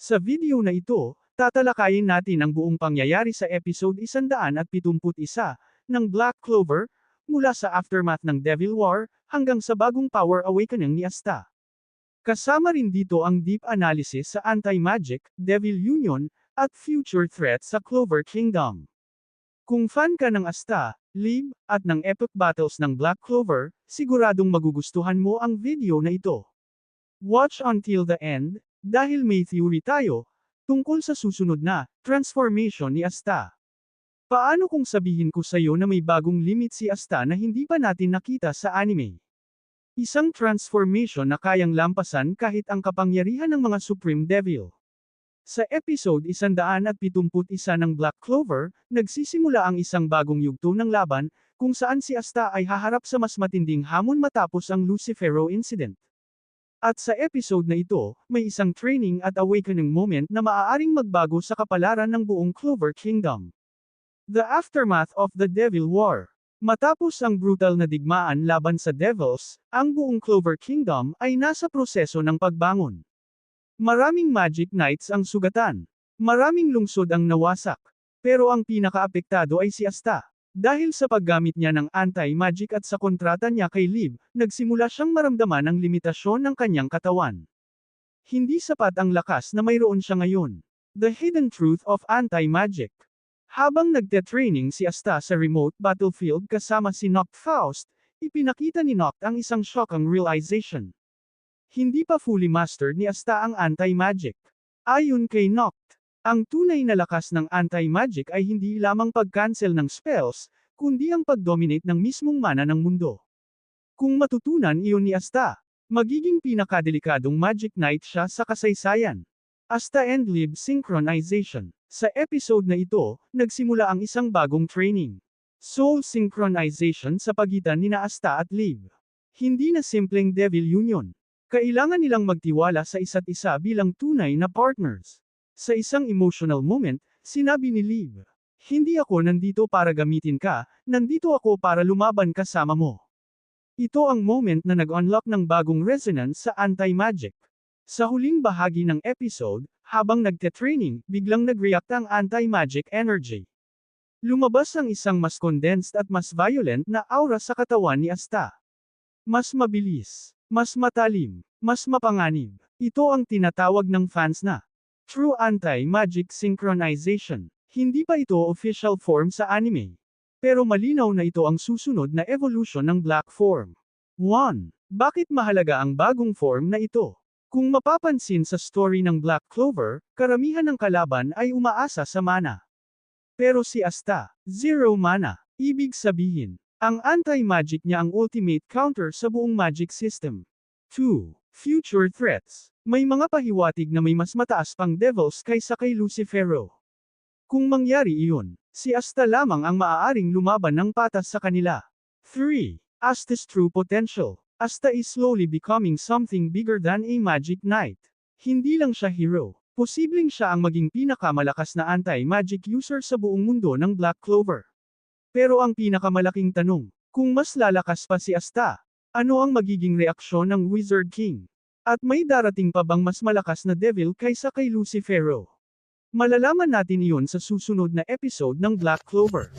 Sa video na ito, tatalakayin natin ang buong pangyayari sa episode 171 ng Black Clover, mula sa aftermath ng Devil War, hanggang sa bagong power awakening ni Asta. Kasama rin dito ang deep analysis sa anti-magic, Devil Union, at future threats sa Clover Kingdom. Kung fan ka ng Asta, Lib, at ng epic battles ng Black Clover, siguradong magugustuhan mo ang video na ito. Watch until the end, dahil may theory tayo, tungkol sa susunod na transformation ni Asta. Paano kung sabihin ko sa iyo na may bagong limit si Asta na hindi pa natin nakita sa anime? Isang transformation na kayang lampasan kahit ang kapangyarihan ng mga Supreme Devil. Sa episode 171 ng Black Clover, nagsisimula ang isang bagong yugto ng laban, kung saan si Asta ay haharap sa mas matinding hamon matapos ang Lucifero incident. At sa episode na ito, may isang training at awakening moment na maaaring magbago sa kapalaran ng buong Clover Kingdom. The aftermath of the Devil War. Matapos ang brutal na digmaan laban sa Devils, ang buong Clover Kingdom ay nasa proseso ng pagbangon. Maraming Magic Knights ang sugatan. Maraming lungsod ang nawasak. Pero ang pinakaapektado ay si Asta. Dahil sa paggamit niya ng anti-magic at sa kontrata niya kay Lib, nagsimula siyang maramdaman ang limitasyon ng kanyang katawan. Hindi sapat ang lakas na mayroon siya ngayon. The hidden truth of anti-magic. Habang nagte-training si Asta sa remote battlefield kasama si Noct Faust, ipinakita ni Noct ang isang shocking realization. Hindi pa fully mastered ni Asta ang anti-magic. Ayon kay Noct, ang tunay na lakas ng anti-magic ay hindi lamang pag-cancel ng spells, kundi ang pag-dominate ng mismong mana ng mundo. Kung matutunan iyon ni Asta, magiging pinakadelikadong Magic Knight siya sa kasaysayan. Asta and Lib Synchronization. Sa episode na ito, nagsimula ang isang bagong training. Soul Synchronization sa pagitan nina Asta at Lib. Hindi na simpleng Devil Union. Kailangan nilang magtiwala sa isa't isa bilang tunay na partners. Sa isang emotional moment, sinabi ni Lib, "Hindi ako nandito para gamitin ka, nandito ako para lumaban kasama mo." Ito ang moment na nag-unlock ng bagong resonance sa anti-magic. Sa huling bahagi ng episode, habang nagte-training, biglang nag-react ang anti-magic energy. Lumabas ang isang mas condensed at mas violent na aura sa katawan ni Asta. Mas mabilis, mas matalim, mas mapanganib. Ito ang tinatawag ng fans na true anti-magic synchronization. Hindi pa ito official form sa anime. Pero malinaw na ito ang susunod na evolution ng Black Form. 1. Bakit mahalaga ang bagong form na ito? Kung mapapansin sa story ng Black Clover, karamihan ng kalaban ay umaasa sa mana. Pero si Asta, zero mana. Ibig sabihin, ang anti-magic niya ang ultimate counter sa buong magic system. 2. Future threats. May mga pahiwatig na may mas mataas pang devils kaysa kay Lucifero. Kung mangyari iyon, si Asta lamang ang maaaring lumaban ng patas sa kanila. 3. Asta's true potential. Asta is slowly becoming something bigger than a Magic Knight. Hindi lang siya hero. Posibleng siya ang maging pinakamalakas na anti-magic user sa buong mundo ng Black Clover. Pero ang pinakamalaking tanong, kung mas lalakas pa si Asta, ano ang magiging reaksyon ng Wizard King? At may darating pa bang mas malakas na devil kaysa kay Lucifero? Malalaman natin iyon sa susunod na episode ng Black Clover.